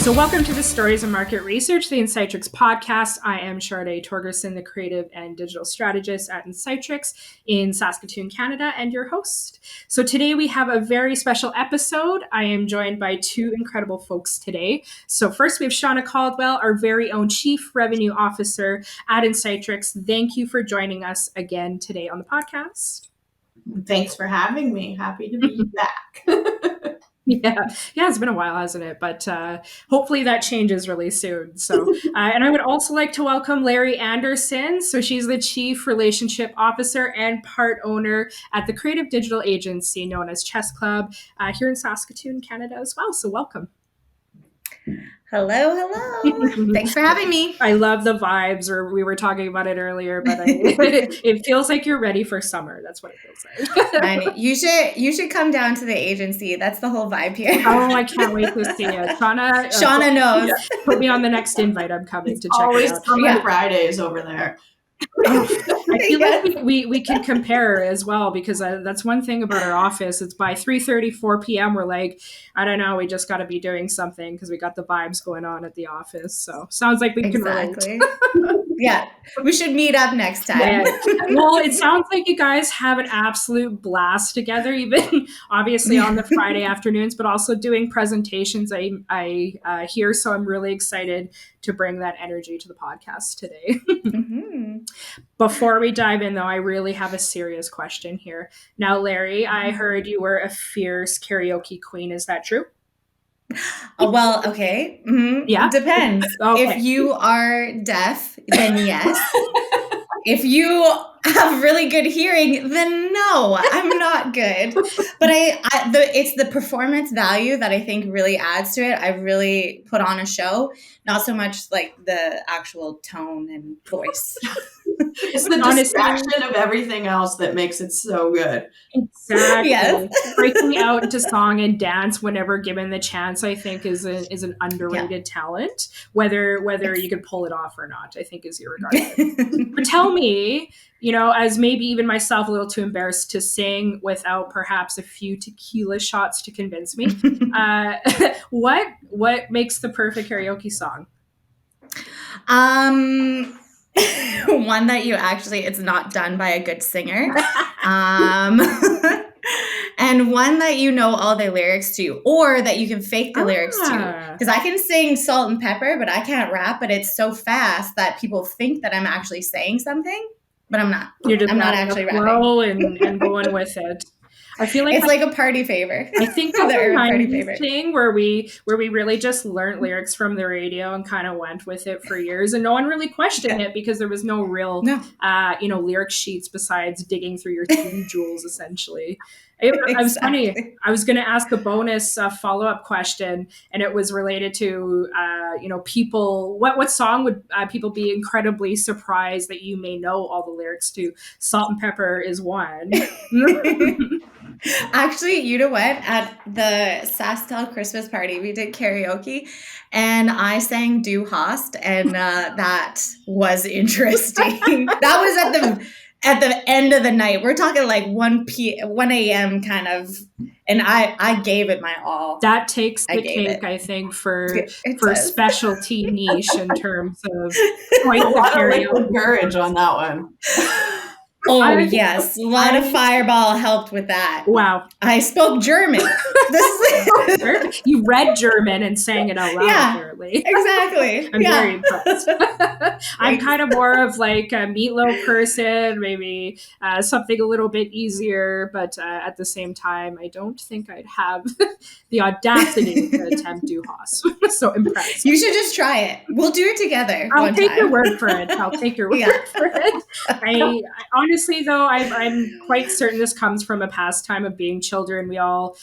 So welcome to the Stories of Market Research, the Insightrix Podcast. I am Sharday Torgerson, the creative and digital strategist at Insightrix in Saskatoon, Canada, and your host. So today we have a very special episode. I am joined by two incredible folks today. So first we have Shonna Caldwell, our very own Chief Revenue Officer at Insightrix. Thank you for joining us again today on the podcast. Thanks for having me. Happy to be back. Yeah, it's been a while, hasn't it? But hopefully that changes really soon. So, and I would also like to welcome Larry Anderson. So she's the Chief Relationship Officer and part owner at the creative digital agency known as Chess Club here in Saskatoon, Canada as well. So welcome. Hello. Thanks for having me. I love the vibes, or we were talking about it earlier, but it feels like you're ready for summer. That's what it feels like. I know. You should come down to the agency. That's the whole vibe here. Oh, I can't wait to see it. Shonna knows. Put me on the next invite. I'm coming to check Always it out. summer Fridays over there. I feel like we can compare as well, because that's one thing about our office. It's by 3:30, 4 p.m. We're like, I don't know, we just got to be doing something because we got the vibes going on at the office. So sounds like we can relate. Yeah, we should meet up next time. Yeah. Well, it sounds like you guys have an absolute blast together, even obviously on the Friday afternoons, but also doing presentations. I hear, so I'm really excited to bring that energy to the podcast today. Mm-hmm. Before we dive in, though, I really have a serious question here. Now, Larry, I heard you were a fierce karaoke queen. Is that true? Oh, well, okay. Mm-hmm. Yeah. Depends. Okay. If you are deaf, then yes. If you have really good hearing, then no, I'm not good. But it's the performance value that I think really adds to it. I really put on a show, not so much like the actual tone and voice. It's the distraction of everything else that makes it so good. Exactly. Yes. Breaking out into song and dance whenever given the chance, I think is an underrated talent. Whether you can pull it off or not, I think is irregardless. But tell me, as maybe even myself a little too embarrassed to sing without perhaps a few tequila shots to convince me, what makes the perfect karaoke song? One that it's not done by a good singer. And one that you know all the lyrics to, or that you can fake the lyrics to. Because I can sing Salt and Pepper, but I can't rap, but it's so fast that people think that I'm actually saying something, but I'm not. I'm not actually rapping. And going with it. I feel like it's like a party favor. I think that's a 90s thing where we really just learned lyrics from the radio and kind of went with it for years, and no one really questioned it because there was no real lyric sheets besides digging through your TV jewels, essentially. It was funny. I was going to ask a bonus follow-up question, and it was related to people. What song would people be incredibly surprised that you may know all the lyrics to? Salt and Pepper is one. Actually, you know what? At the SaskTel Christmas party, we did karaoke, and I sang Du Hast, and that was interesting. That was at the end of the night. We're talking like 1 a.m. kind of, and I gave it my all. That takes the cake, I think, for specialty niche in terms of a lot of liquid courage on that one. Oh, yes. A lot of Fireball helped with that. Wow. I spoke German. You read German and sang it out loud, apparently. Exactly. I'm very impressed. I'm kind of more of like a Meatloaf person, maybe something a little bit easier, but at the same time, I don't think I'd have the audacity to attempt Du Hast. So impressed. You should just try it. We'll do it together. I'll take your word for it. For it. I honestly, though, I'm quite certain this comes from a pastime of being children. We all,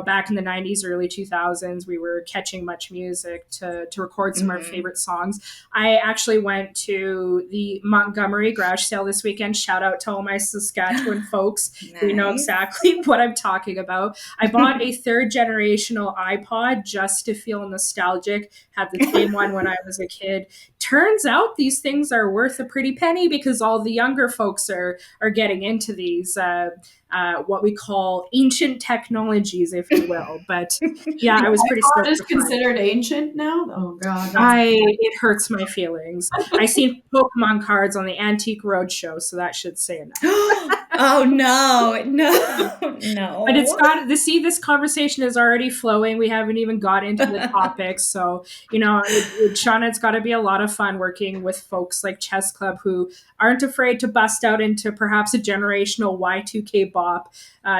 back in the 90s, early 2000s, we were catching much music to record some of our favorite songs. I actually went to the Montgomery garage sale this weekend. Shout out to all my Saskatchewan folks. Nice. Who know exactly what I'm talking about. I bought a third generational iPod just to feel nostalgic. Had the same one when I was a kid. turns out these things are worth a pretty penny because all the younger folks are getting into these what we call ancient technologies, if you will. But yeah, I was pretty stoked. Is considered ancient now? Oh God, it hurts my feelings. I seen Pokemon cards on the Antique Roadshow, so that should say enough. Oh no. But it's got to see, this conversation is already flowing. We haven't even got into the topics. So, Shonna, it's got to be a lot of fun working with folks like Chess Club who aren't afraid to bust out into perhaps a generational Y2K bop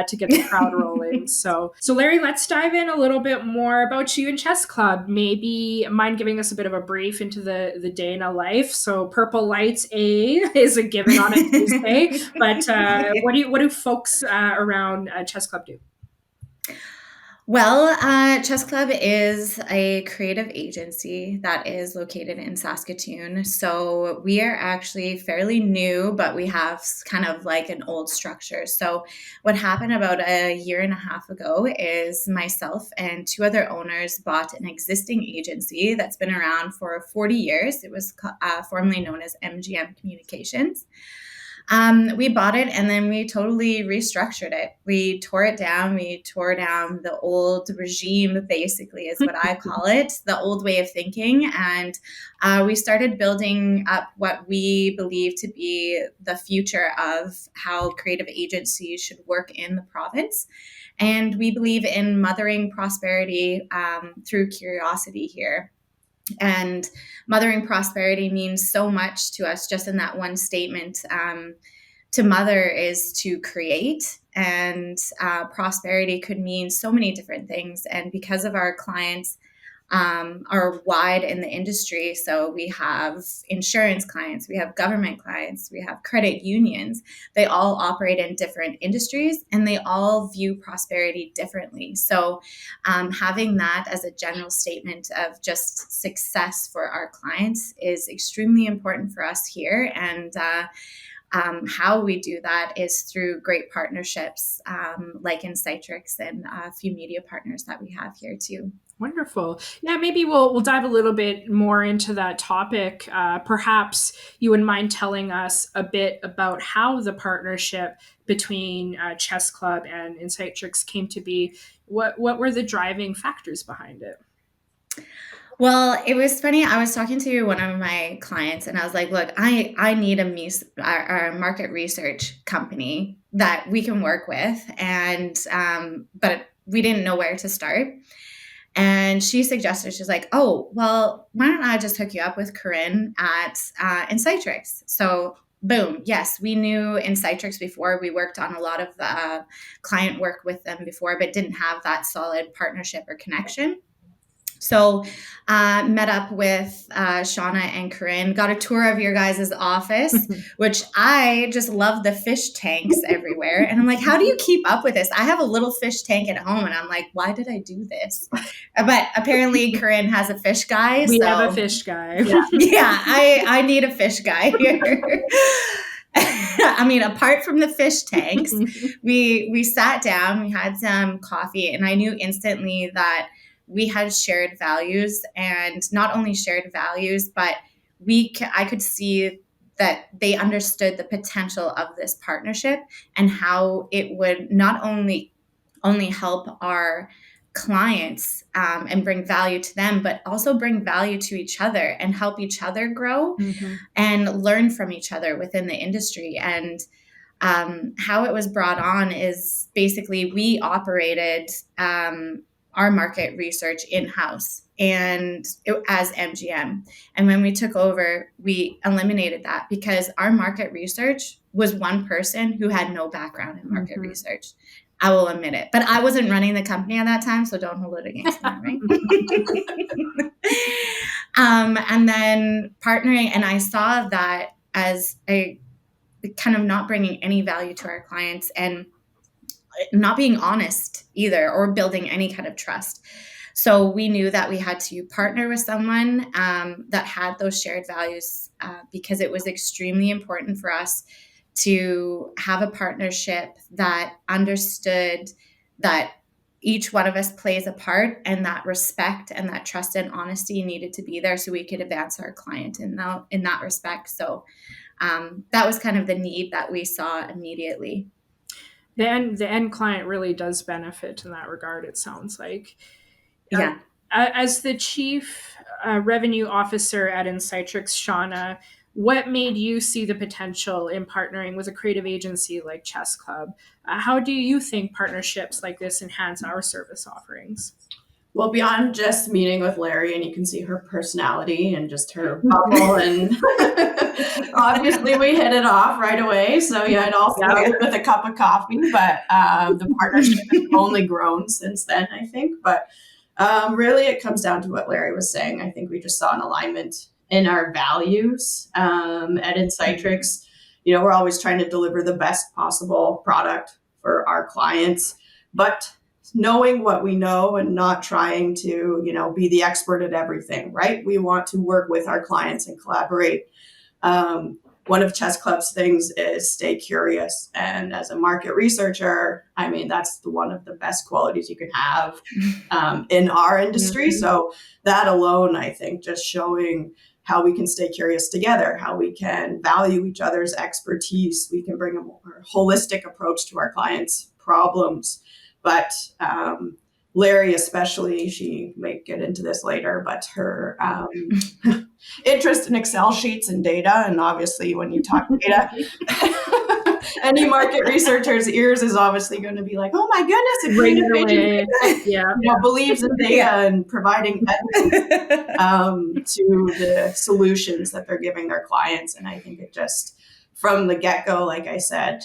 to get the crowd rolling. So Larry, let's dive in a little bit more about you and Chess Club. Maybe mind giving us a bit of a brief into the day in a life. So Purple Lights A is a given on a Tuesday, but what do folks around Chess Club do? Well, Chess Club is a creative agency that is located in Saskatoon. So we are actually fairly new, but we have kind of like an old structure. So what happened about a year and a half ago is myself and two other owners bought an existing agency that's been around for 40 years. It was formerly known as MGM Communications. We bought it and then we totally restructured it. We tore it down. We tore down the old regime, basically, is what I call it, the old way of thinking. And we started building up what we believe to be the future of how creative agencies should work in the province. And we believe in mothering prosperity through curiosity here. And mothering prosperity means so much to us just in that one statement. To mother is to create, and prosperity could mean so many different things. And because of our clients are wide in the industry, so we have insurance clients, we have government clients, we have credit unions. They all operate in different industries and they all view prosperity differently. So having that as a general statement of just success for our clients is extremely important for us here. And how we do that is through great partnerships like Insightrix and a few media partners that we have here too. Wonderful. Yeah, maybe we'll dive a little bit more into that topic. Perhaps you wouldn't mind telling us a bit about how the partnership between Chess Club and Insightrix came to be. What were the driving factors behind it? Well, it was funny. I was talking to one of my clients and I was like, look, I need a market research company that we can work with. And, but we didn't know where to start. And she suggested, she's like, oh, well, why don't I just hook you up with Corinne at Insightrix? So boom. Yes, we knew Insightrix before. We worked on a lot of client work with them before, but didn't have that solid partnership or connection. So met up with Shonna and Corinne, got a tour of your guys' office, which I just love the fish tanks everywhere. And I'm like, how do you keep up with this? I have a little fish tank at home and I'm like, why did I do this? But apparently Corinne has a fish guy. We have a fish guy. Yeah, I need a fish guy here. I mean, apart from the fish tanks, we sat down, we had some coffee, and I knew instantly that we had shared values, and not only shared values, but I could see that they understood the potential of this partnership and how it would not only help our clients and bring value to them, but also bring value to each other and help each other grow and learn from each other within the industry. And how it was brought on is basically we operated our market research in-house and as MGM. And when we took over, we eliminated that because our market research was one person who had no background in market research. I will admit it, but I wasn't running the company at that time, so don't hold it against me, right? And then partnering, and I saw that as a kind of not bringing any value to our clients and not being honest either, or building any kind of trust. So we knew that we had to partner with someone that had those shared values because it was extremely important for us to have a partnership that understood that each one of us plays a part, and that respect and that trust and honesty needed to be there so we could advance our client in that respect. So that was kind of the need that we saw immediately. The end client really does benefit in that regard, it sounds like. Yeah. As the Chief Revenue Officer at Insightrix, Shonna, what made you see the potential in partnering with a creative agency like Chess Club? How do you think partnerships like this enhance our service offerings? Well, beyond just meeting with Larry, and you can see her personality and just her bubble, and obviously we hit it off right away. So yeah, it all started with a cup of coffee, but the partnership has only grown since then, I think. But really, it comes down to what Larry was saying. I think we just saw an alignment in our values at Insightrix. We're always trying to deliver the best possible product for our clients, but knowing what we know and not trying to, be the expert at everything, right? We want to work with our clients and collaborate. One of Chess Club's things is stay curious. And as a market researcher, I mean, that's one of the best qualities you can have in our industry. Mm-hmm. So that alone, I think, just showing how we can stay curious together, how we can value each other's expertise. We can bring a more holistic approach to our clients' problems. But Larry especially, she may get into this later, but her interest in Excel sheets and data, and obviously when you talk data, any market researcher's ears is obviously going to be like, oh my goodness, believes in data and providing evidence to the solutions that they're giving their clients. And I think it just, from the get-go, like I said,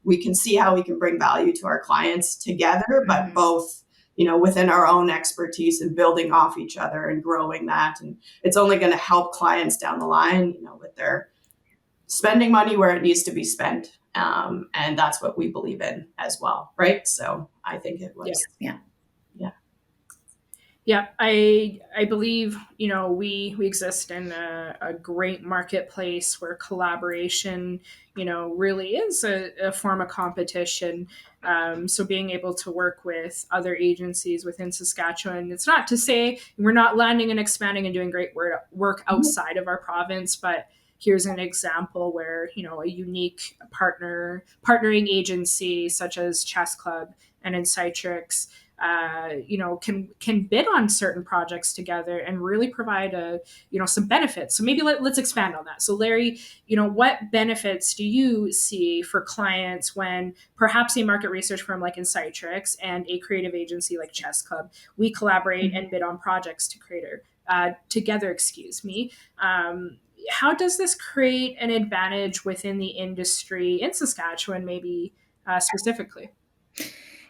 we can see how we can bring value to our clients together, but both, within our own expertise and building off each other and growing that. And it's only going to help clients down the line, with their spending money where it needs to be spent. And that's what we believe in as well. Right. So I think it was, Yeah, I believe, we exist in a great marketplace where collaboration, really is a form of competition. So being able to work with other agencies within Saskatchewan, it's not to say we're not landing and expanding and doing great work outside of our province, but here's an example where, a unique partnering agency such as Chess Club and Insightrix can bid on certain projects together and really provide some benefits. So maybe let's expand on that. So Larry, what benefits do you see for clients when perhaps a market research firm like Insightrix and a creative agency like Chess Club, we collaborate and bid on projects together, how does this create an advantage within the industry in Saskatchewan, maybe specifically?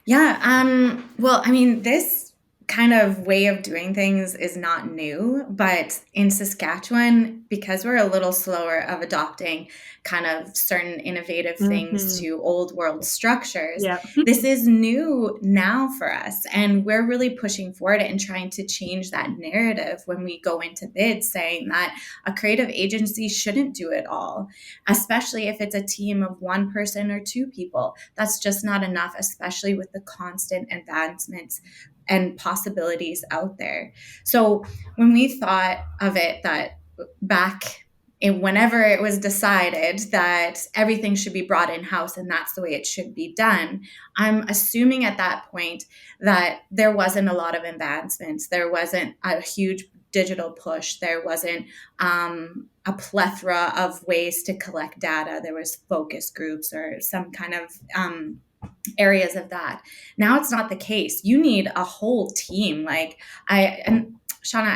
Yeah. Well, I mean, this kind of way of doing things is not new, but in Saskatchewan, because we're a little slower of adopting kind of certain innovative things to old world structures, this is new now for us. And we're really pushing forward and trying to change that narrative when we go into bids, saying that a creative agency shouldn't do it all, especially if it's a team of one person or two people. That's just not enough, especially with the constant advancements and possibilities out there. So when we thought of it, that whenever it was decided that everything should be brought in-house and that's the way it should be done, I'm assuming at that point that there wasn't a lot of advancements. There wasn't a huge digital push. There wasn't a plethora of ways to collect data. There was focus groups or some kind of areas of that. Now it's not the case. You need a whole team. Shonna,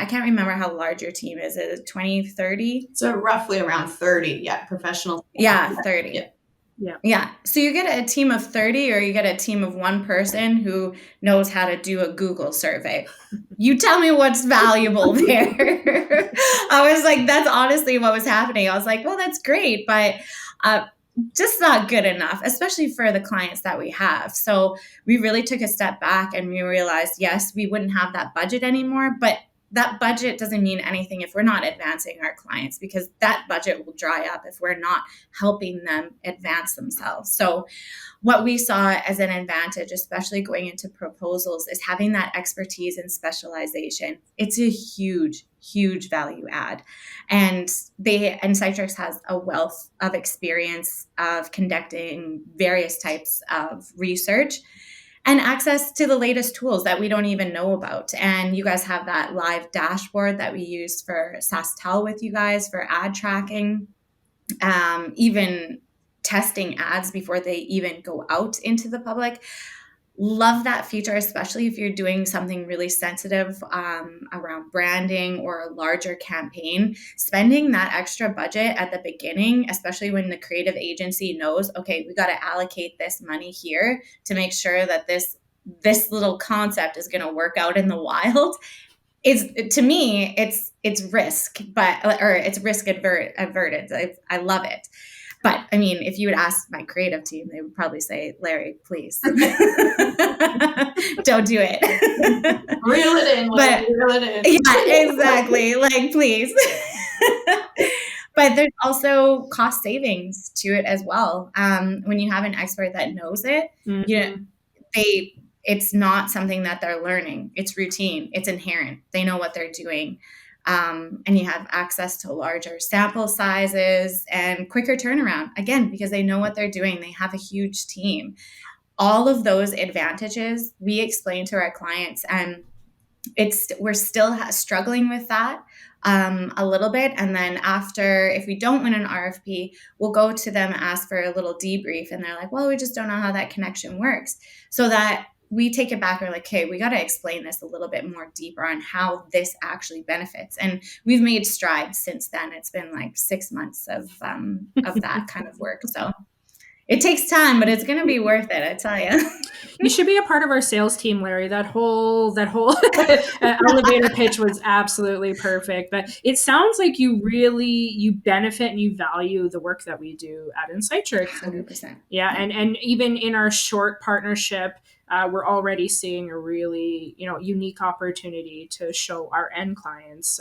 I can't remember how large your team is. Is it 20, 30? So roughly around 30, professional. Yeah, 30. Yeah. So you get a team of 30 or you get a team of one person who knows how to do a Google survey. You tell me what's valuable there. I was like, that's honestly what was happening. I was like, well, that's great, but just not good enough, especially for the clients that we have. So we really took a step back and we realized, yes, we wouldn't have that budget anymore, but that budget doesn't mean anything if we're not advancing our clients, because that budget will dry up if we're not helping them advance themselves. So what we saw as an advantage, especially going into proposals, is having that expertise and specialization. It's a huge, huge value add. And Insightrix has a wealth of experience of conducting various types of research and access to the latest tools that we don't even know about. And you guys have that live dashboard that we use for SaaStel with you guys for ad tracking, even testing ads before they even go out into the public. Love that feature, especially if you're doing something really sensitive around branding or a larger campaign. Spending that extra budget at the beginning, especially when the creative agency knows, okay, we got to allocate this money here to make sure that this little concept is going to work out in the wild. Is, to me, it's risk, or it's risk averted. I love it. But I mean, if you would ask my creative team, they would probably say, Larry, please don't do it. Reel it in. Reel it in. Yeah, exactly. Like, please. But there's also cost savings to it as well. When you have an expert that knows it, it's not something that they're learning. It's routine. It's inherent. They know what they're doing. And you have access to larger sample sizes and quicker turnaround, again, because they know what they're doing. They have a huge team. All of those advantages we explain to our clients, and we're still struggling with that a little bit. And then after, if we don't win an RFP, we'll go to them, ask for a little debrief, and they're like, well, we just don't know how that connection works. So that we take it back. We're like, okay, we got to explain this a little bit more deeper on how this actually benefits. And we've made strides since then. It's been like 6 months of that kind of work. So it takes time, but it's going to be worth it, I tell you. You should be a part of our sales team, Larry. That whole elevator pitch was absolutely perfect. But it sounds like you benefit and you value the work that we do at Insightrix. 100%. Yeah, and even in our short partnership, we're already seeing a really, unique opportunity to show our end clients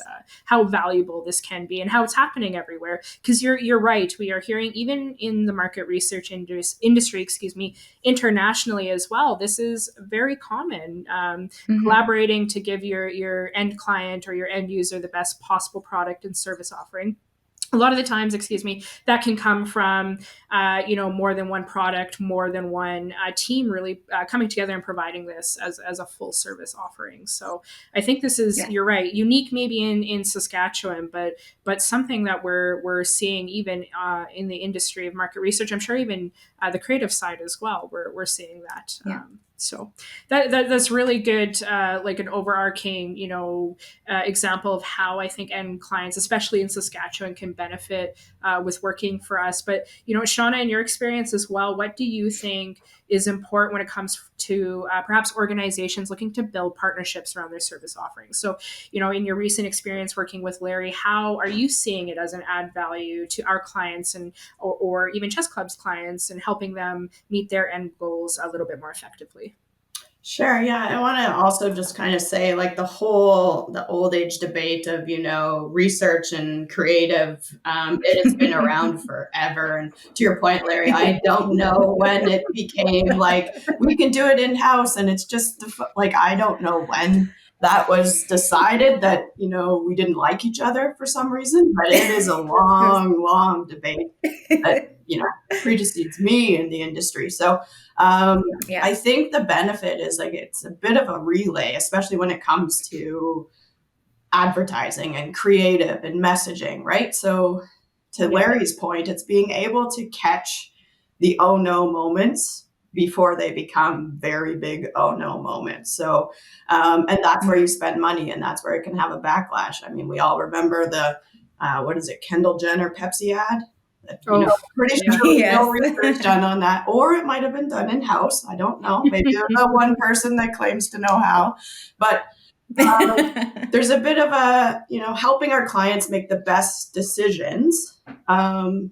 how valuable this can be and how it's happening everywhere. Because you're right, we are hearing, even in the market research industry, internationally as well. This is very common. Collaborating to give your end client or your end user the best possible product and service offering. A lot of the times, that can come from, more than one product, more than one team really coming together and providing this as a full service offering. So I think this is, You're right, unique maybe in Saskatchewan, but something that we're seeing even in the industry of market research. I'm sure even the creative side as well, we're seeing that. Yeah. So that's really good, like an overarching, example of how I think end clients, especially in Saskatchewan, can benefit with working for us. But, Shonna, in your experience as well, what do you think is important when it comes to perhaps organizations looking to build partnerships around their service offerings? So, in your recent experience working with Larry, how are you seeing it as an add value to our clients and or even Chess Club's clients and helping them meet their end goals a little bit more effectively? Sure. Yeah. I want to also just kind of say, like, the old age debate of, research and creative, it has been around forever. And to your point, Larry, I don't know when it became like, we can do it in-house. And it's just I don't know when that was decided that, we didn't like each other for some reason, but it is a long, long debate that, precedes me in the industry. So I think the benefit is it's a bit of a relay, especially when it comes to advertising and creative and messaging, right? So to Larry's point, it's being able to catch the oh no moments before they become very big oh no moments. So, and that's where you spend money, and that's where it can have a backlash. I mean, we all remember the, Kendall Jenner Pepsi ad? Pretty sure no research done on that, or it might have been done in-house. I don't know. Maybe there's the one person that claims to know how, but there's a bit of a, helping our clients make the best decisions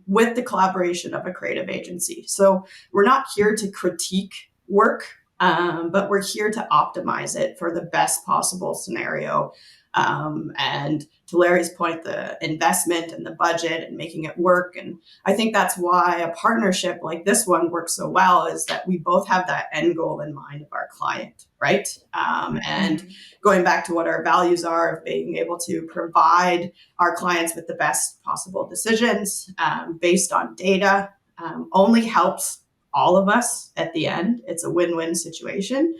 with the collaboration of a creative agency. So we're not here to critique work, but we're here to optimize it for the best possible scenario. And to Larry's point, the investment and the budget and making it work. And I think that's why a partnership like this one works so well, is that we both have that end goal in mind of our client, right? And going back to what our values are of being able to provide our clients with the best possible decisions based on data only helps all of us at the end. It's a win-win situation.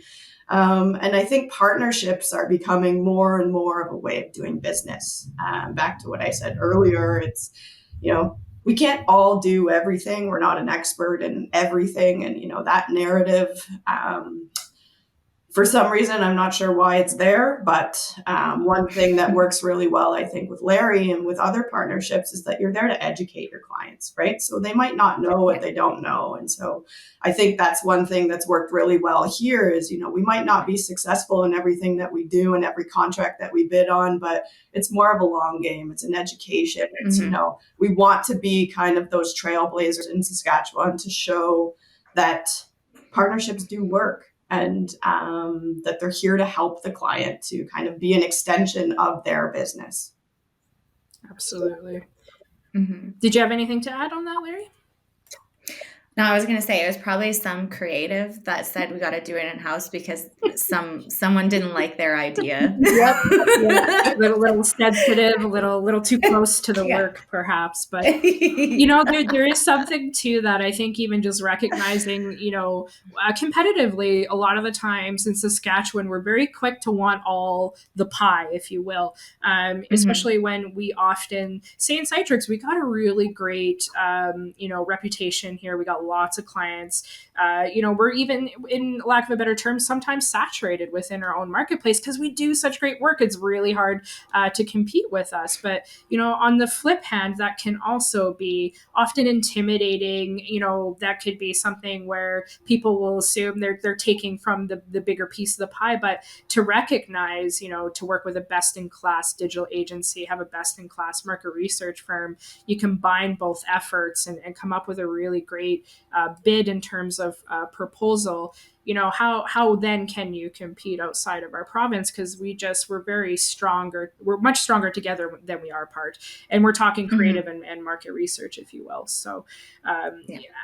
And I think partnerships are becoming more and more of a way of doing business. Back to what I said earlier, it's, we can't all do everything. We're not an expert in everything. And, that narrative, for some reason, I'm not sure why it's there, but one thing that works really well, I think, with Larry and with other partnerships is that you're there to educate your clients, right? So they might not know what they don't know. And so I think that's one thing that's worked really well here is, we might not be successful in everything that we do and every contract that we bid on, but it's more of a long game. It's an education. It's, we want to be kind of those trailblazers in Saskatchewan to show that partnerships do work. And that they're here to help the client to kind of be an extension of their business. Absolutely. Did you have anything to add on that, Larry? No, I was going to say it was probably some creative that said we got to do it in-house because someone didn't like their idea. Yep. A little sensitive, a little too close to the work, perhaps. But, there is something to that. I think even just recognizing, competitively, a lot of the times in Saskatchewan, we're very quick to want all the pie, if you will, especially when we often say in Insightrix, we got a really great, reputation here. We got lots of clients. We're even, in lack of a better term, sometimes saturated within our own marketplace because we do such great work. It's really hard to compete with us. But, on the flip hand, that can also be often intimidating. That could be something where people will assume they're taking from the bigger piece of the pie. But to recognize, to work with a best-in-class digital agency, have a best-in-class market research firm, you combine both efforts and come up with a really great bid in terms of proposal. How then can you compete outside of our province? Because we're very stronger. We're much stronger together than we are apart. And we're talking creative and market research, if you will. So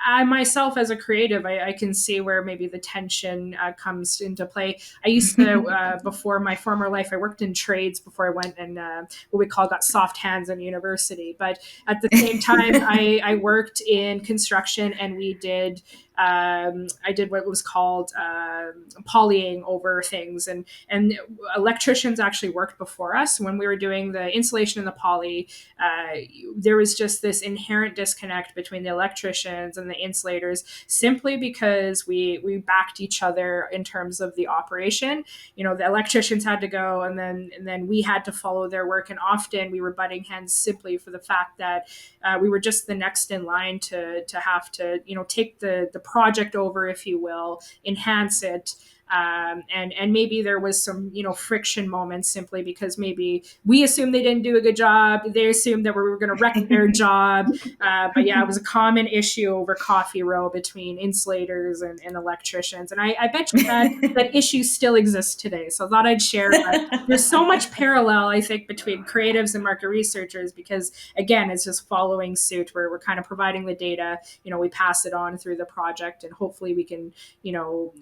I myself as a creative, I can see where maybe the tension comes into play. I used to, before my former life, I worked in trades before I went and what we got soft hands in university. But at the same time, I worked in construction and we did I did what was called polying over things, and electricians actually worked before us when we were doing the insulation and the poly. There was just this inherent disconnect between the electricians and the insulators, simply because we backed each other in terms of the operation. The electricians had to go, and then we had to follow their work, and often we were butting heads simply for the fact that we were just the next in line to have to take the project over, if you will, enhance it. And maybe there was some, friction moments simply because maybe we assumed they didn't do a good job. They assumed that we were going to wreck their job. But yeah, it was a common issue over coffee row between insulators and electricians. And I bet you that issue still exists today. So I thought I'd share that. There's so much parallel, I think, between creatives and market researchers, because again, it's just following suit where we're kind of providing the data, we pass it on through the project, and hopefully we can,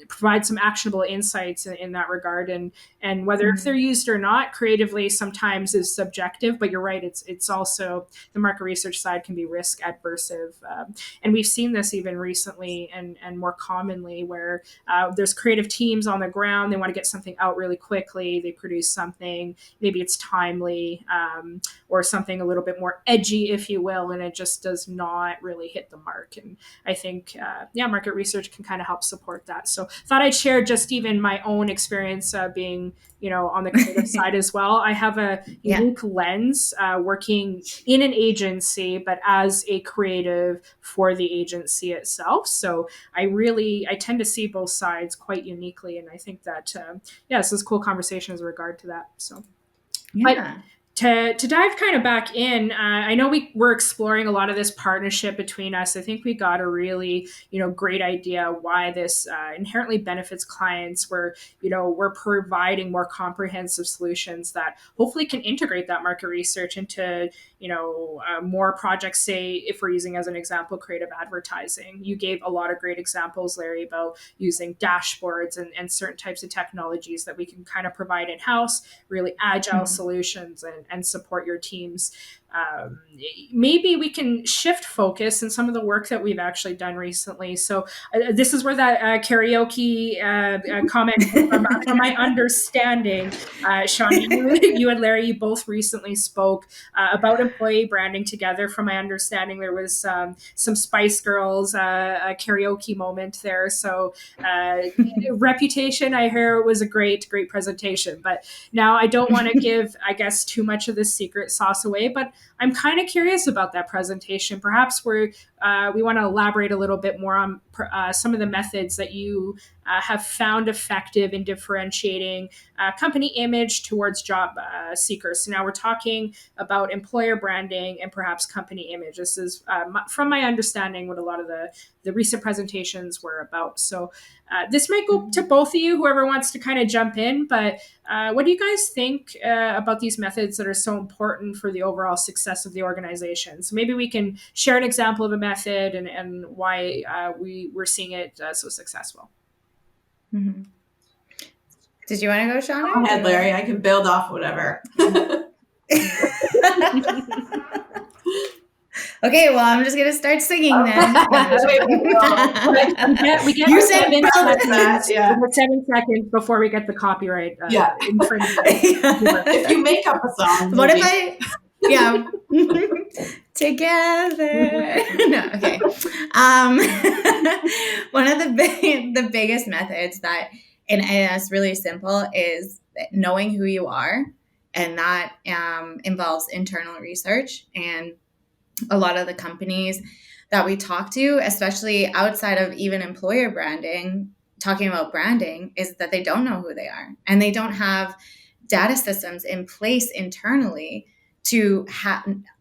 provide some actionable insights in that regard, and whether if they're used or not creatively sometimes is subjective, but you're right, it's also the market research side can be risk adversive, and we've seen this even recently and more commonly where there's creative teams on the ground. They want to get something out really quickly. They produce something, maybe it's timely, or something a little bit more edgy, if you will, and it just does not really hit the mark. And I think market research can kind of help support that. So thought I'd share just even my own experience being, on the creative side as well. I have a unique lens working in an agency, but as a creative for the agency itself. So I tend to see both sides quite uniquely. And I think that, this is a cool conversation as regard to that. So, but to dive kind of back in, I know we're exploring a lot of this partnership between us. I think we got a really, great idea why this inherently benefits clients. Where, we're providing more comprehensive solutions that hopefully can integrate that market research into, more projects. Say, if we're using as an example, creative advertising. You gave a lot of great examples, Larry, about using dashboards and certain types of technologies that we can kind of provide in-house, really agile solutions and support your teams. Maybe we can shift focus in some of the work that we've actually done recently. So this is where that karaoke comment from my understanding. Shonna, you and Larry, you both recently spoke about employee branding together. From my understanding, there was some Spice Girls karaoke moment there. So reputation, I hear, it was a great presentation. But now I don't want to give, I guess, too much of the secret sauce away, but I'm kind of curious about that presentation. Perhaps we want to elaborate a little bit more on some of the methods that you have found effective in differentiating company image towards job seekers. So now we're talking about employer branding and perhaps company image. This is, from my understanding, what a lot of the recent presentations were about. So this might go to both of you, whoever wants to kind of jump in, but what do you guys think about these methods that are so important for the overall success of the organization? So maybe we can share an example of a method and why we're seeing it so successful. Mm-hmm. Did you want to go, Shonna? Go ahead, Larry. I can build off whatever. Okay, well, I'm just going to start singing then. we get you said 7 seconds. Yeah. 7 seconds before we get the copyright infringement. If you make up a song. What if I... Yeah. Together. No, okay. One of the biggest methods that, and it's really simple, is knowing who you are. And that involves internal research. And a lot of the companies that we talk to, especially outside of even employer branding, talking about branding, is that they don't know who they are. And they don't have data systems in place internally to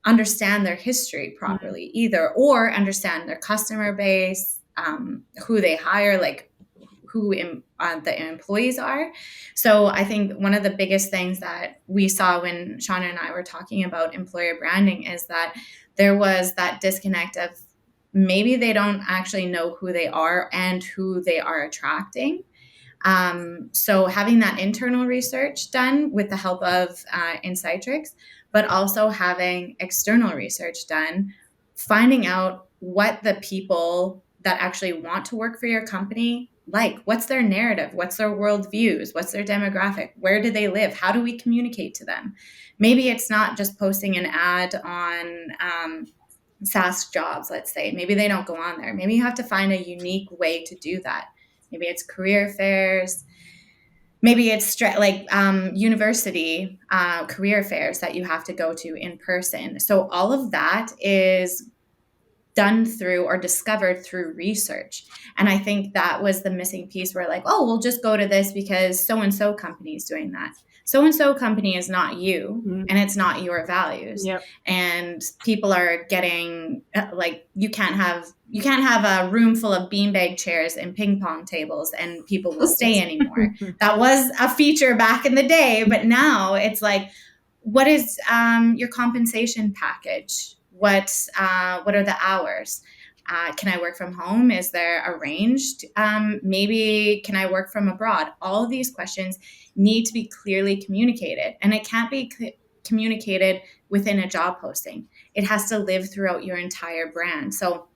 understand their history properly either, or understand their customer base, who they hire, like who the employees are. So I think one of the biggest things that we saw when Shonna and I were talking about employer branding is that there was that disconnect of maybe they don't actually know who they are and who they are attracting. So having that internal research done with the help of Insightrix, but also having external research done, finding out what the people that actually want to work for your company like. What's their narrative? What's their worldviews? What's their demographic? Where do they live? How do we communicate to them? Maybe it's not just posting an ad on SaaS jobs, let's say. Maybe they don't go on there. Maybe you have to find a unique way to do that. Maybe it's career fairs. Maybe it's university career fairs that you have to go to in person. So all of that is done through or discovered through research. And I think that was the missing piece where like, oh, we'll just go to this because so-and-so company is doing that. So-and-so company is not you, and it's not your values. Yep. And people are getting like, you can't have a room full of beanbag chairs and ping pong tables and people will stay anymore. That was a feature back in the day, but now it's like, what is your compensation package? What are the hours? Can I work from home? Is there arranged? Maybe can I work from abroad? All of these questions need to be clearly communicated, and it can't be communicated within a job posting. It has to live throughout your entire brand. So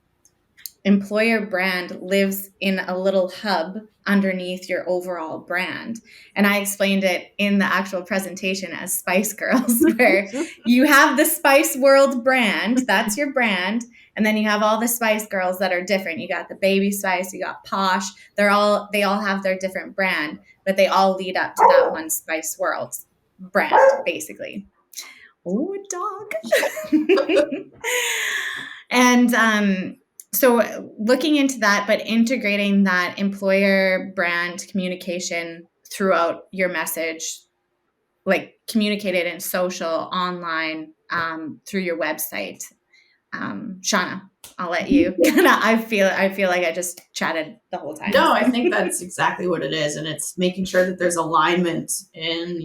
employer brand lives in a little hub underneath your overall brand. And I explained it in the actual presentation as Spice Girls, where you have the Spice World brand, that's your brand. And then you have all the Spice Girls that are different. You got the Baby Spice, you got Posh. They all have their different brand, but they all lead up to that one Spice World brand, basically. Oh, dog. And so looking into that, but integrating that employer brand communication throughout your message like communicate it in social, online, through your website. Shonna, I'll let you. I feel like I just chatted the whole time. No, I think that's exactly what it is. And it's making sure that there's alignment in,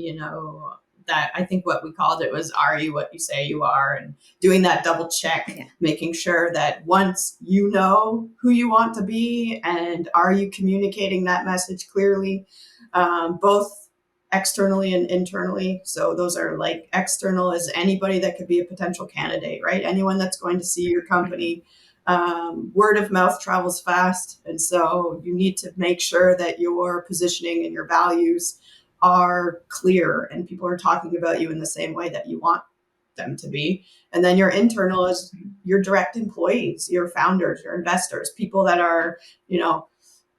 that I think what we called it was, are you what you say you are? And doing that double check, making sure that once you know who you want to be and are you communicating that message clearly, both externally and internally. So those are like external as anybody that could be a potential candidate, right? Anyone that's going to see your company. Word of mouth travels fast. And so you need to make sure that your positioning and your values are clear and people are talking about you in the same way that you want them to be. And then your internal is your direct employees, your founders, your investors, people that are,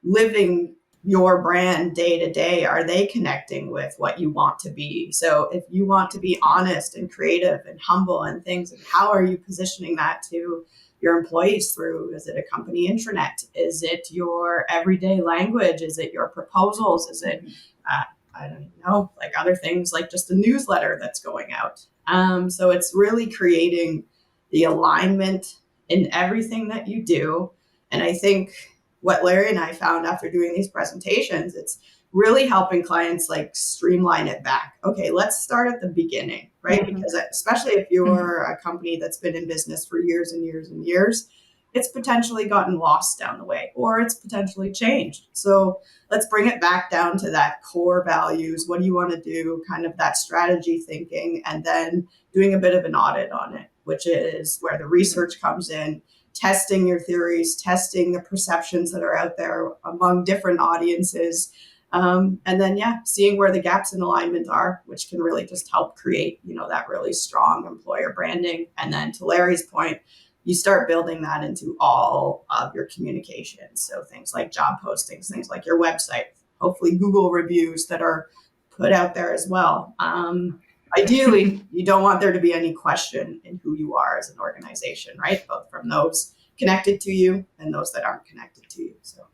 living your brand day to day. Are they connecting with what you want to be? So if you want to be honest and creative and humble and things, and how are you positioning that to your employees through? Is it a company intranet? Is it your everyday language? Is it your proposals? Is it, I don't know, like other things, like just a newsletter that's going out. So it's really creating the alignment in everything that you do. And I think what Larry and I found after doing these presentations, it's really helping clients like streamline it back. Okay, let's start at the beginning, right? Mm-hmm. Because especially if you're a company that's been in business for years and years and years, it's potentially gotten lost down the way, or it's potentially changed. So let's bring it back down to that core values. What do you want to do? Kind of that strategy thinking, and then doing a bit of an audit on it, which is where the research comes in, testing your theories, testing the perceptions that are out there among different audiences. And then, seeing where the gaps in alignment are, which can really just help create, that really strong employer branding. And then to Larry's point, you start building that into all of your communications. So things like job postings, things like your website, hopefully Google reviews that are put out there as well. Ideally, you don't want there to be any question in who you are as an organization, right? Both from those connected to you and those that aren't connected to you. So.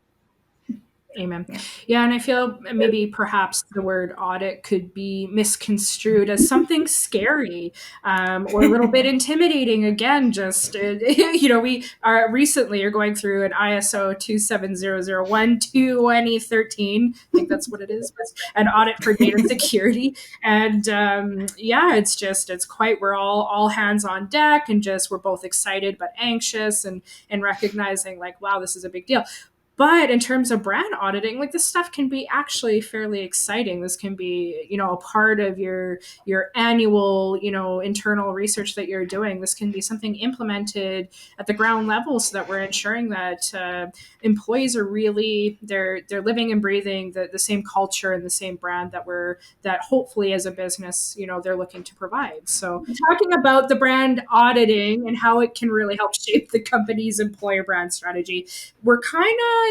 Amen. Yeah. And I feel maybe perhaps the word audit could be misconstrued as something scary, or a little bit intimidating. Again, just, we are recently going through an ISO 27001 2013. I think that's what it is, an audit for data security. And it's quite, we're all hands on deck, and we're both excited but anxious and recognizing like, wow, this is a big deal. But in terms of brand auditing, like this stuff can be actually fairly exciting. This can be, a part of your annual, internal research that you're doing. This can be something implemented at the ground level so that we're ensuring that employees are really, they're living and breathing the same culture and the same brand that hopefully as a business, they're looking to provide. So talking about the brand auditing and how it can really help shape the company's employer brand strategy, we're kind of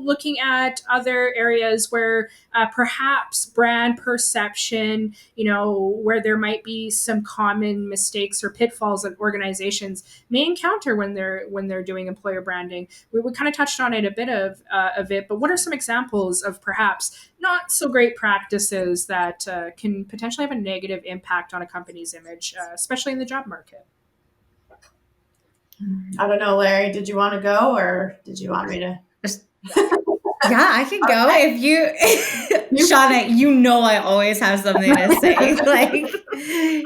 looking at other areas where perhaps brand perception, where there might be some common mistakes or pitfalls that organizations may encounter when they're doing employer branding. We kind of touched on it a bit of it, but what are some examples of perhaps not so great practices that can potentially have a negative impact on a company's image, especially in the job market? I don't know, Larry, did you want to go or did you want me to? Yeah, I can go. Okay. If you, Shonna, I always have something to say. Like,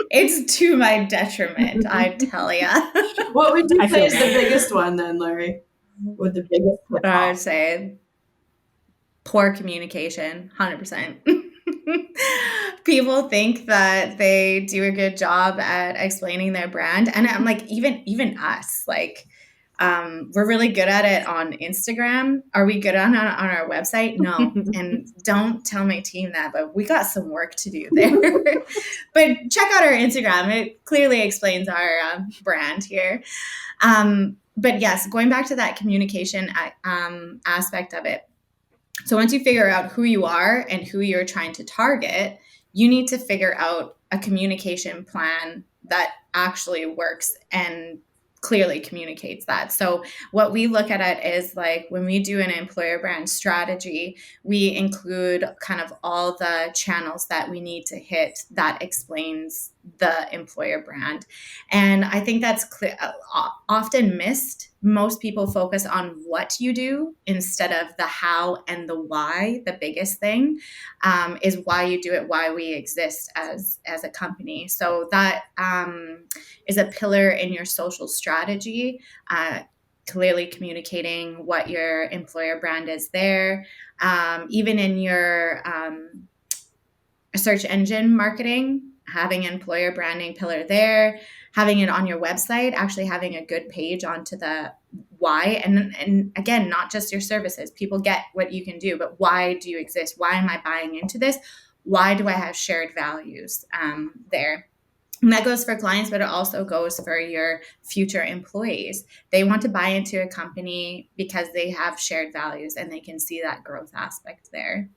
it's to my detriment, I tell ya. What would you say is the biggest one then, Larry? What the biggest one? I would say poor communication, 100%. People think that they do a good job at explaining their brand. And I'm like, even us, like, we're really good at it on Instagram. Are we good on our website? No. And don't tell my team that, but we got some work to do there. But check out our Instagram. It clearly explains our brand here. But yes, going back to that communication aspect of it. So once you figure out who you are and who you're trying to target, you need to figure out a communication plan that actually works and clearly communicates that. So what we look at it is like when we do an employer brand strategy, we include kind of all the channels that we need to hit that explains the employer brand. And I think that's often missed. Most people focus on what you do instead of the how and the why. The biggest thing is why you do it, why we exist as a company. So that is a pillar in your social strategy, clearly communicating what your employer brand is there. Even in your search engine marketing, having an employer branding pillar there, having it on your website, actually having a good page onto the why. And again, not just your services. People get what you can do, but why do you exist? Why am I buying into this? Why do I have shared values there? And that goes for clients, but it also goes for your future employees. They want to buy into a company because they have shared values and they can see that growth aspect there.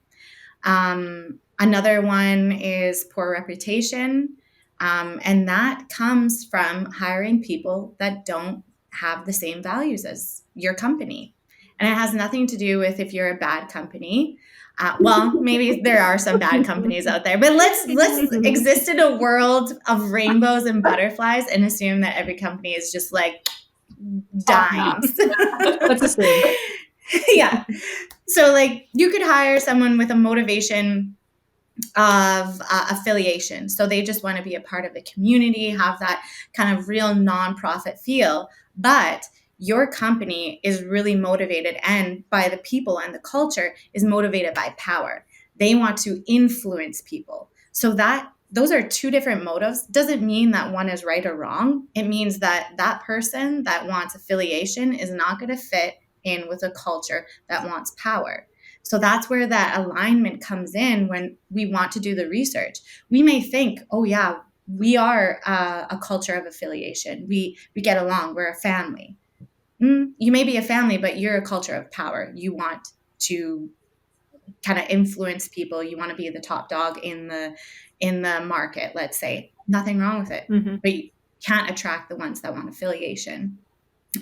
Another one is poor reputation. And that comes from hiring people that don't have the same values as your company. And it has nothing to do with if you're a bad company. Well, maybe there are some bad companies out there, but let's exist in a world of rainbows and butterflies and assume that every company is just like dimes. Let's assume. Yeah. So like you could hire someone with a motivation of affiliation. So they just want to be a part of the community, have that kind of real nonprofit feel, but your company is really motivated and by the people, and the culture is motivated by power. They want to influence people. So that those are two different motives. Doesn't mean that one is right or wrong. It means that that person that wants affiliation is not going to fit in with a culture that wants power. So that's where that alignment comes in when we want to do the research. We may think, oh yeah, we are a culture of affiliation. We get along. We're a family. You may be a family, but you're a culture of power. You want to kind of influence people. You want to be the top dog in the market, let's say. Nothing wrong with it. Mm-hmm. But you can't attract the ones that want affiliation.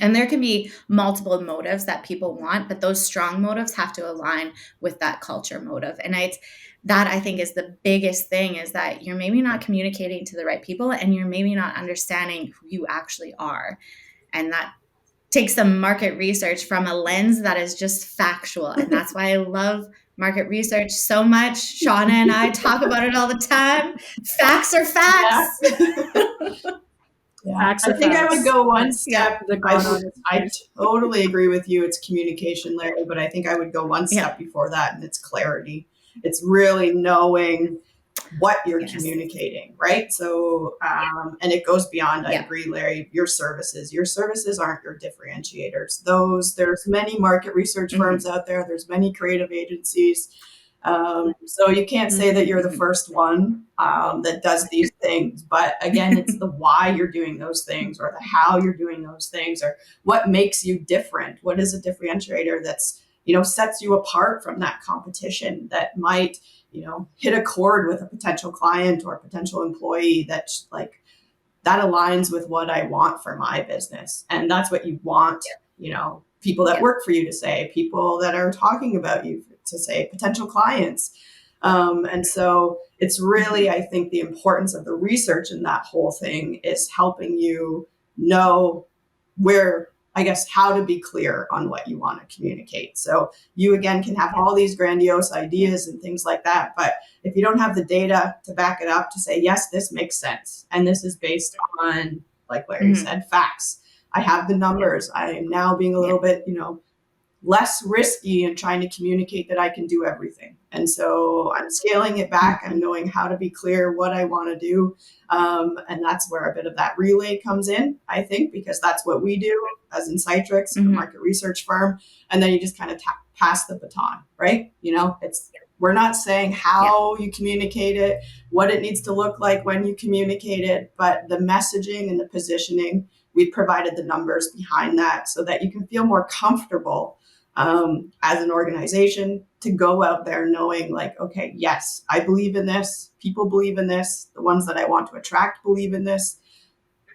And there can be multiple motives that people want, but those strong motives have to align with that culture motive. And that I think is the biggest thing, is that you're maybe not communicating to the right people and you're maybe not understanding who you actually are. And that takes some market research from a lens that is just factual. And that's why I love market research so much. Shonna and I talk about it all the time. Facts are facts. Yeah. Yeah. I think I would go one step. I totally agree with you. It's communication, Larry, but I think I would go one step before that, and it's clarity. It's really knowing what you're communicating, right? So, and it goes beyond, I agree, Larry, your services aren't your differentiators. There's many market research firms out there. There's many creative agencies. So you can't say that you're the first one that does these things, but again, it's the why you're doing those things, or the how you're doing those things, or what makes you different. What is a differentiator that's, sets you apart from that competition, that might, hit a chord with a potential client or a potential employee that's like, that aligns with what I want for my business. And that's what you want, people that work for you to say, people that are talking about you to say, potential clients. And so it's really, I think, the importance of the research in that whole thing is helping you know how to be clear on what you want to communicate. So you, again, can have all these grandiose ideas and things like that. But if you don't have the data to back it up, to say, yes, this makes sense, and this is based on, like Larry said, facts. I have the numbers. I am now being a little bit, less risky in trying to communicate that I can do everything. And so I'm scaling it back. I'm knowing how to be clear what I want to do. And that's where a bit of that relay comes in, I think, because that's what we do as Insightrix, a market research firm. And then you just kind of pass the baton, right? We're not saying how you communicate it, what it needs to look like when you communicate it, but the messaging and the positioning, we've provided the numbers behind that so that you can feel more comfortable as an organization to go out there knowing, like, okay, yes, I believe in this. People believe in this. The ones that I want to attract believe in this.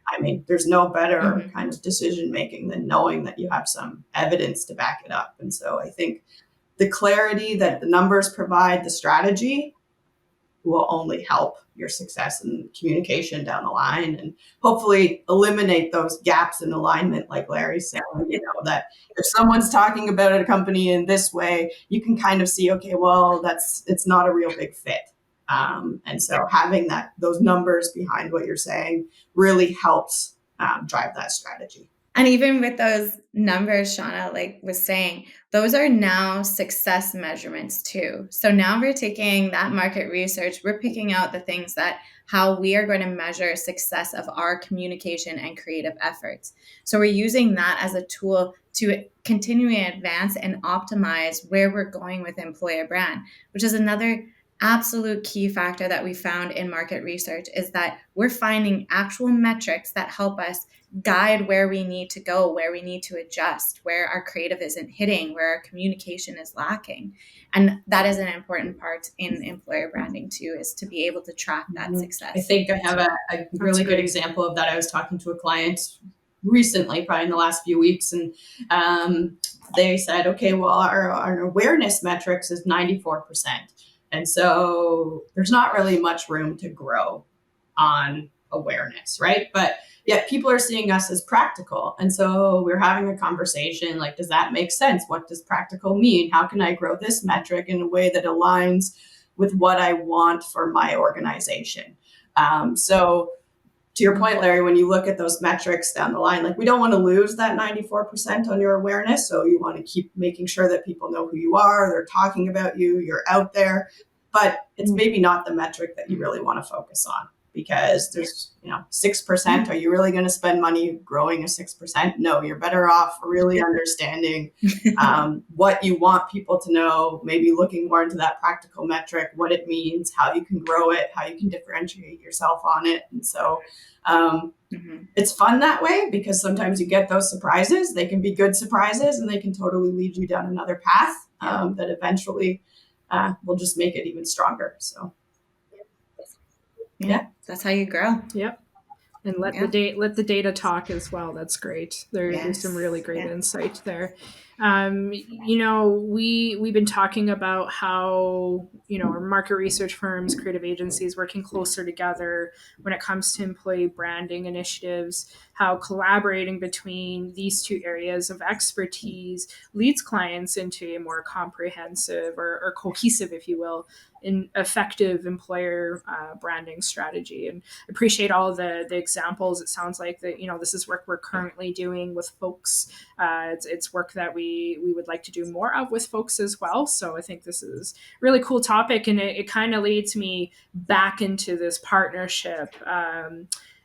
I mean, there's no better kind of decision making than knowing that you have some evidence to back it up. And so I think the clarity that the numbers provide, the strategy, will only help your success and communication down the line, and hopefully eliminate those gaps in alignment, like Larry said, that if someone's talking about a company in this way, you can kind of see, okay, well, it's not a real big fit. And so having those numbers behind what you're saying really helps drive that strategy. And even with those numbers, Shonna, like was saying, those are now success measurements too. So now we're taking that market research, we're picking out the things that how we are going to measure success of our communication and creative efforts. So we're using that as a tool to continually advance and optimize where we're going with employer brand, which is another absolute key factor that we found in market research, is that we're finding actual metrics that help us guide where we need to go, where we need to adjust, where our creative isn't hitting, where our communication is lacking. And that is an important part in employer branding too, is to be able to track that success. I think I have a really good example of that. I was talking to a client recently, probably in the last few weeks, and they said, okay, well, our awareness metrics is 94%. And so there's not really much room to grow on awareness, right? But yet people are seeing us as practical. And so we're having a conversation like, does that make sense? What does practical mean? How can I grow this metric in a way that aligns with what I want for my organization? So to your point, Larry, when you look at those metrics down the line, like we don't want to lose that 94% on your awareness. So you want to keep making sure that people know who you are, they're talking about you, you're out there, but it's maybe not the metric that you really want to focus on, because there's, 6%. Are you really going to spend money growing a 6%? No, you're better off really understanding what you want people to know, maybe looking more into that practical metric, what it means, how you can grow it, how you can differentiate yourself on it. And so it's fun that way, because sometimes you get those surprises. They can be good surprises, and they can totally lead you down another path that eventually will just make it even stronger. So yeah, that's how you grow. Yep. And let the data talk as well. That's great. There's some really great insight there. We've been talking about how, our market research firms, creative agencies working closer together when it comes to employee branding initiatives, how collaborating between these two areas of expertise leads clients into a more comprehensive or cohesive, if you will, an effective employer branding strategy. And appreciate all the examples. It sounds like that, this is work we're currently doing with folks. It's work that we would like to do more of with folks as well. So I think this is a really cool topic, and it kind of leads me back into this partnership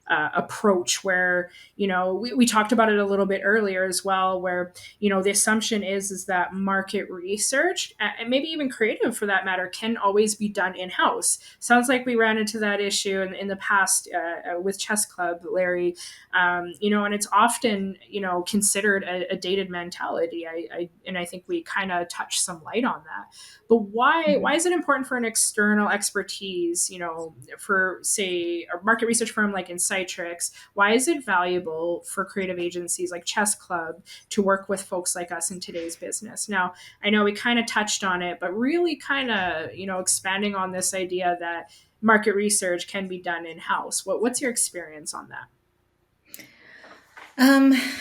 approach where, we talked about it a little bit earlier as well, where, the assumption is that market research, and maybe even creative for that matter, can always be done in-house. Sounds like we ran into that issue in the past with Chess Club, Larry, and it's often, considered a dated mentality. I think we kind of touched some light on that. But why is it important for an external expertise, for, say, a market research firm like Insightrix? Why is it valuable for creative agencies like Chess Club to work with folks like us in today's business? Now, I know we kind of touched on it, but really kind of, expanding on this idea that market research can be done in-house. What's your experience on that?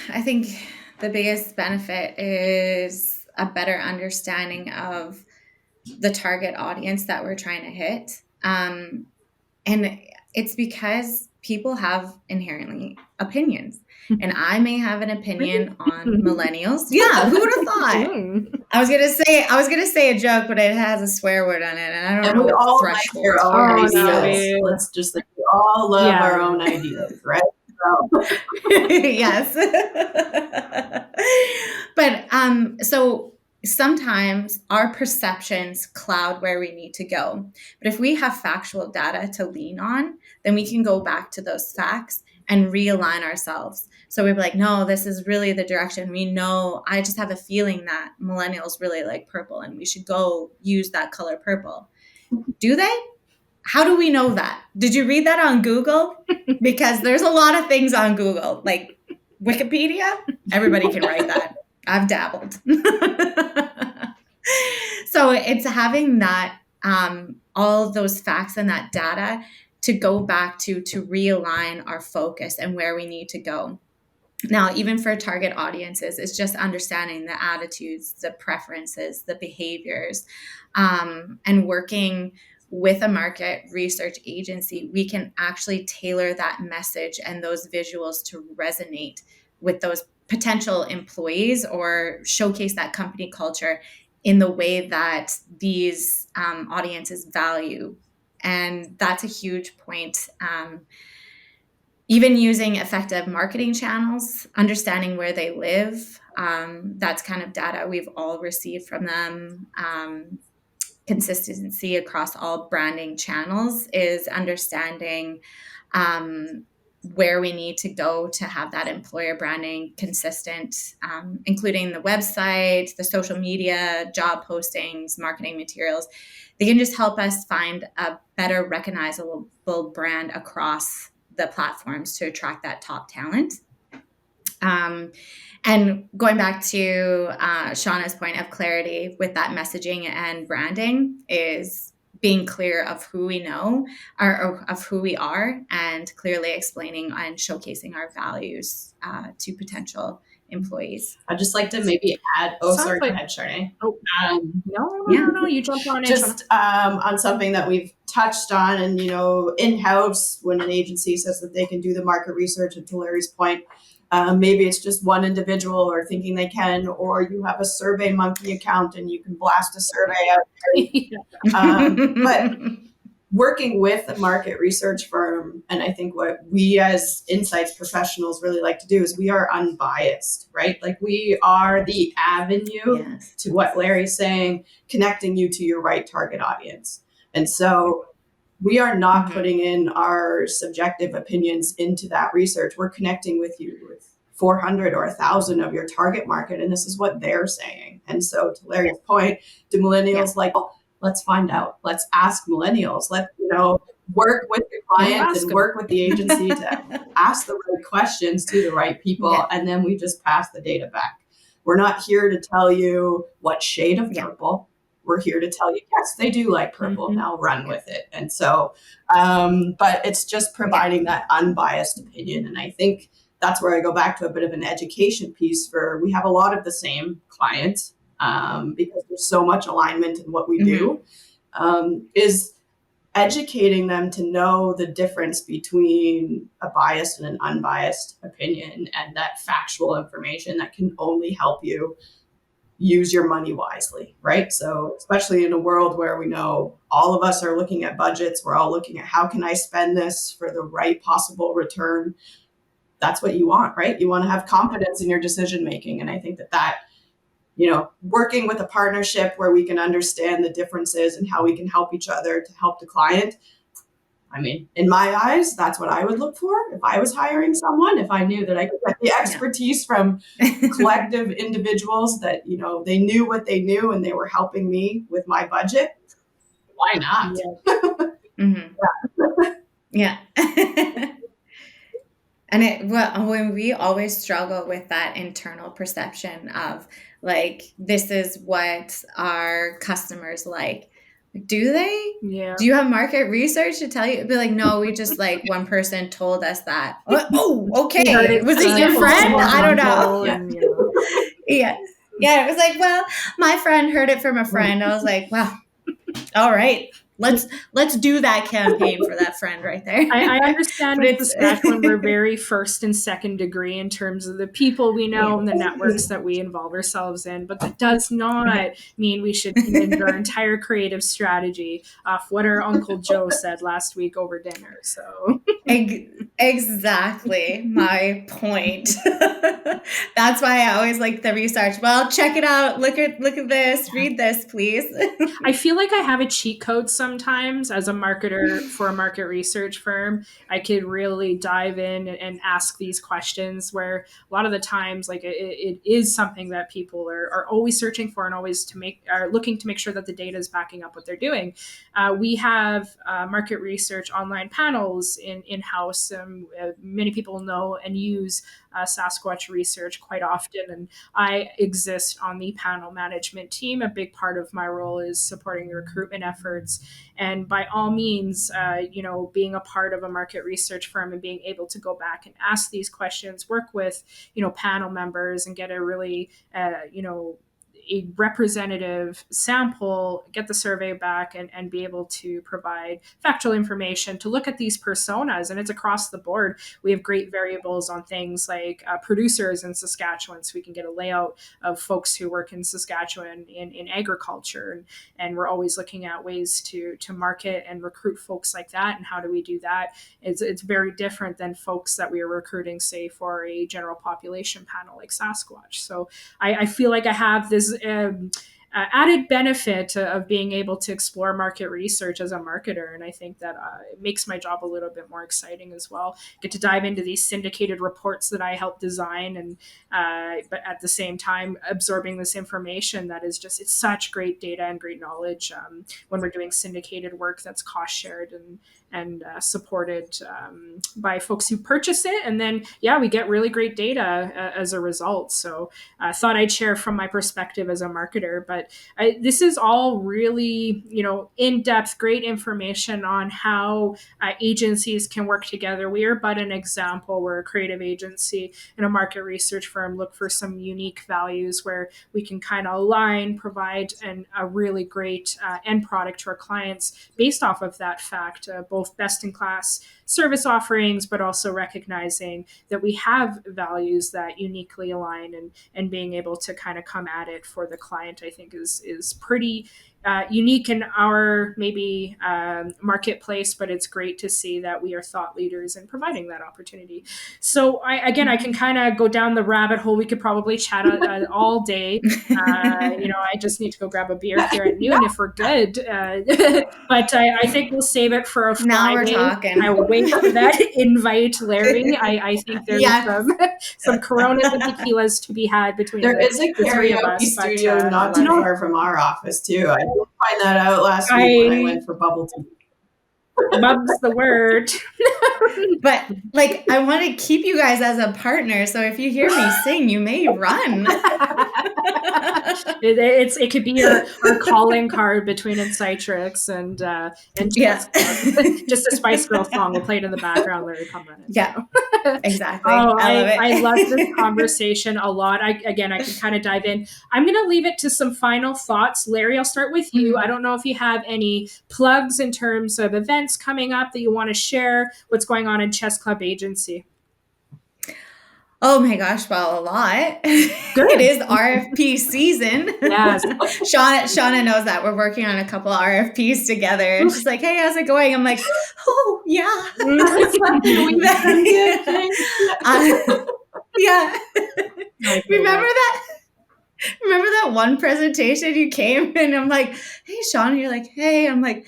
I think the biggest benefit is a better understanding of the target audience that we're trying to hit. And it's because people have inherently opinions, and I may have an opinion on millennials. Yeah. Who would have thought? I was going to say a joke, but it has a swear word on it. And I don't know. We all like your own ideas. Let's just we all love our own ideas, right? Yes. But, so sometimes our perceptions cloud where we need to go. But if we have factual data to lean on, then we can go back to those facts and realign ourselves. So we'd be like, no, this is really the direction. We know, I just have a feeling that millennials really like purple, and we should go use that color purple. Do they? how do we know that? Did you read that on Google? Because there's a lot of things on Google, like Wikipedia. Everybody can write that. I've dabbled. So it's having that, all of those facts and that data to go back to realign our focus and where we need to go. Now, even for target audiences, it's just understanding the attitudes, the preferences, the behaviors, and working with a market research agency, we can actually tailor that message and those visuals to resonate with those potential employees or showcase that company culture in the way that these audiences value. And that's a huge point. Even using effective marketing channels, understanding where they live, that's kind of data we've all received from them. Consistency across all branding channels is understanding where we need to go to have that employer branding consistent, including the website, the social media, job postings, marketing materials. They can just help us find a better recognizable brand across the platforms to attract that top talent. And going back to Shonna's point of clarity with that messaging and branding is being clear of who we know or of who we are and clearly explaining and showcasing our values to potential employees. I'd just like to maybe add, go ahead, Sharday. No, you jumped on it. Just on something that we've touched on and, in-house when an agency says that they can do the market research, and to Larry's point, maybe it's just one individual or thinking they can, or you have a Survey Monkey account and you can blast a survey out there. But working with a market research firm, and I think what we as insights professionals really like to do is we are unbiased, right? Like we are the avenue to what Larry's saying, connecting you to your right target audience. And so we are not putting in our subjective opinions into that research. We're connecting with you with 400 or 1,000 of your target market, and this is what they're saying. And so to Larry's point, do millennials let's find out. Let's ask millennials. Let's, work with the client and work with the agency to ask the right questions to the right people. And then we just pass the data back. We're not here to tell you what shade of purple. We're here to tell you, yes, they do like purple. Now run with it. And so, but it's just providing that unbiased opinion. And I think that's where I go back to a bit of an education piece we have a lot of the same clients because there's so much alignment in what we do, is educating them to know the difference between a biased and an unbiased opinion and that factual information that can only help you use your money wisely, right? So especially in a world where we know all of us are looking at budgets, we're all looking at how can I spend this for the right possible return? That's what you want, right? You want to have confidence in your decision making. And I think that working with a partnership where we can understand the differences and how we can help each other to help the client. I mean, in my eyes, that's what I would look for if I was hiring someone, if I knew that I could get the expertise from collective individuals that, they knew what they knew and they were helping me with my budget. Why not? Yeah. And when we always struggle with that internal perception of this is what our customers like. Do they? Yeah. Do you have market research to tell you? It'd be like, no, we just one person told us that. Oh, okay. Was it your friend? I don't know. Yeah. It was like, well, my friend heard it from a friend. I was like, well, all right. Let's do that campaign for that friend right there. I understand with the stack when we're very first and second degree in terms of the people we know and the networks that we involve ourselves in, but that does not mean we should hinge our entire creative strategy off what our Uncle Joe said last week over dinner. So Exactly my point. That's why I always like the research. Well, check it out. Look at this. Read this, please. I feel like I have a cheat code sometimes as a marketer for a market research firm. I could really dive in and ask these questions where a lot of the times, like it is something that people are always searching for and always are looking to make sure that the data is backing up what they're doing. We have market research online panels in-house. Many people know and use Sasquatch research quite often, and I exist on the panel management team. A big part of my role is supporting the recruitment efforts, and by all means, being a part of a market research firm and being able to go back and ask these questions, work with panel members, and get a really a representative sample, get the survey back, and be able to provide factual information to look at these personas. And it's across the board. We have great variables on things like producers in Saskatchewan, so we can get a layout of folks who work in Saskatchewan in agriculture. And we're always looking at ways to market and recruit folks like that. And how do we do that? It's very different than folks that we are recruiting, say, for a general population panel like Sasquatch. So I feel like I have this added benefit of being able to explore market research as a marketer. And I think that it makes my job a little bit more exciting as well. Get to dive into these syndicated reports that I help design, and but at the same time absorbing this information that is just, it's such great data and great knowledge when we're doing syndicated work that's cost shared and supported by folks who purchase it. And then, we get really great data as a result. So I thought I'd share from my perspective as a marketer, but this is all really, in-depth, great information on how agencies can work together. We are but an example. We're a creative agency and a market research firm. Look for some unique values where we can kind of align, provide a really great end product to our clients based off of that fact, both best-in-class service offerings, but also recognizing that we have values that uniquely align, and being able to kind of come at it for the client, I think is pretty unique in our maybe marketplace, but it's great to see that we are thought leaders in providing that opportunity. So I can kind of go down the rabbit hole. We could probably chat all day. I just need to go grab a beer here at noon if we're good. But I think we'll save it for a Friday. Now we're talking. I wait for that invite, Larry. I think there's some Coronas and tequilas to be had between there is a karaoke studio not too far from our office too. I did find that out last week when I went for bubble tea. Bub's the word. But I want to keep you guys as a partner, so if you hear me sing, you may run. It could be our calling card between Insightrix and just a Spice Girl song. We'll play it in the background. Larry, come on in. Yeah, exactly. I love this conversation a lot. I can kind of dive in. I'm going to leave it to some final thoughts. Larry, I'll start with you. I don't know if you have any plugs in terms of events coming up that you want to share. What's going on in Chess Club Agency? Oh my gosh, well, a lot. Good. It is RFP season. Yes. Shonna knows that. We're working on a couple RFPs together. And she's like, hey, how's it going? I'm like, oh, yeah. Yeah. Remember that one presentation you came and I'm like, hey, Shonna, you're like, hey, I'm like,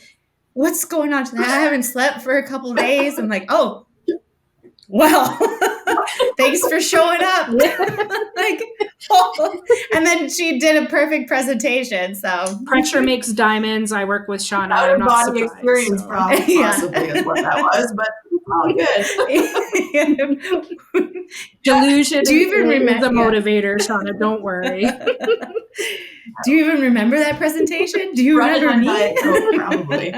what's going on today? I haven't slept for a couple of days. I'm like, oh, well, thanks for showing up. And then she did a perfect presentation. So pressure makes diamonds. I work with Shonna. I'm not body experience possibly is what that was, but all good. Delusion. Do you even remember the motivator, Shonna? Don't worry. Do you even remember that presentation? Do you remember me? Probably.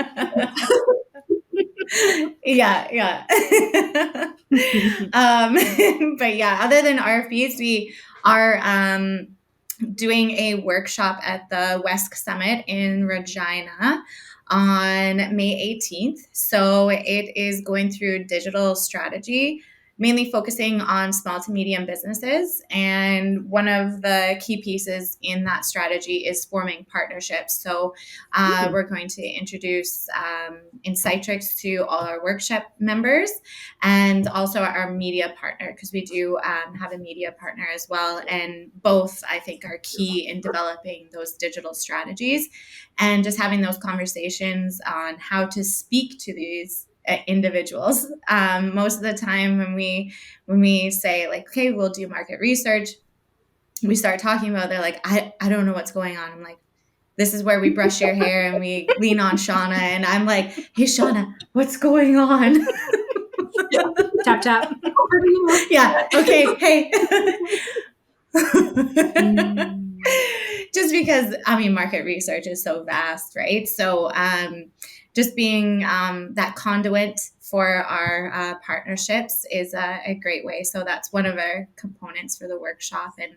Yeah. But yeah, other than RFPs, we are doing a workshop at the WESC Summit in Regina on May 18th. So it is going through digital strategy mainly focusing on small to medium businesses. And one of the key pieces in that strategy is forming partnerships. So we're going to introduce Insightrix to all our workshop members and also our media partner, because we do have a media partner as well. And both, I think, are key in developing those digital strategies and just having those conversations on how to speak to these individuals. Most of the time when we say like, okay, we'll do market research, we start talking about, they're like, I don't know what's going on. I'm like, this is where we brush your hair and we lean on Shonna. And I'm like, hey, Shonna, what's going on? Tap, tap. Yeah. Okay. Hey. Just because, I mean, market research is so vast, right? So just being that conduit for our partnerships is a great way. So that's one of our components for the workshop. And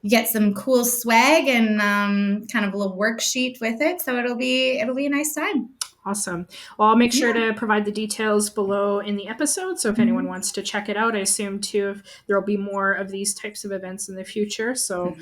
you get some cool swag and kind of a little worksheet with it. So it'll be a nice time. Awesome. Well, I'll make sure to provide the details below in the episode. So if anyone wants to check it out, I assume too, there'll be more of these types of events in the future. So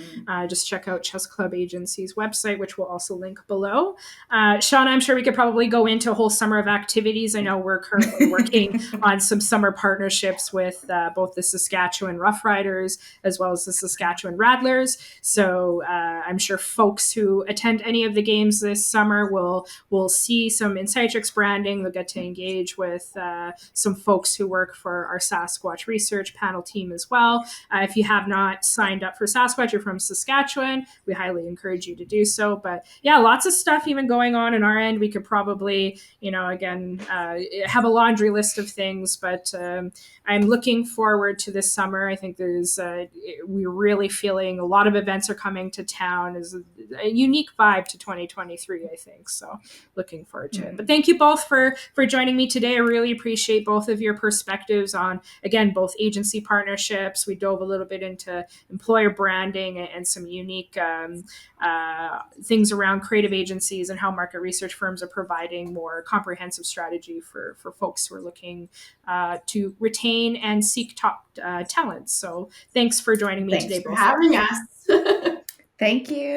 just check out Chess Club Agency's website, which we'll also link below. Shonna, I'm sure we could probably go into a whole summer of activities. I know we're currently working on some summer partnerships with both the Saskatchewan Roughriders as well as the Saskatchewan Rattlers. So I'm sure folks who attend any of the games this summer will see some Insightrix branding. They'll get to engage with some folks who work for our Sasquatch research panel team as well. If you have not signed up for Sasquatch, you're from Saskatchewan, we highly encourage you to do so. But yeah, lots of stuff even going on in our end. We could probably, again, have a laundry list of things, but I'm looking forward to this summer. I think we're really feeling a lot of events are coming to town. Is a unique vibe to 2023, I think. So looking forward to it. But thank you both for joining me today. I really appreciate both of your perspectives on, again, both agency partnerships. We dove a little bit into employer branding and some unique things around creative agencies and how market research firms are providing more comprehensive strategy for folks who are looking to retain and seek top talent. So thanks for joining me today. Thanks for having us. Thank you.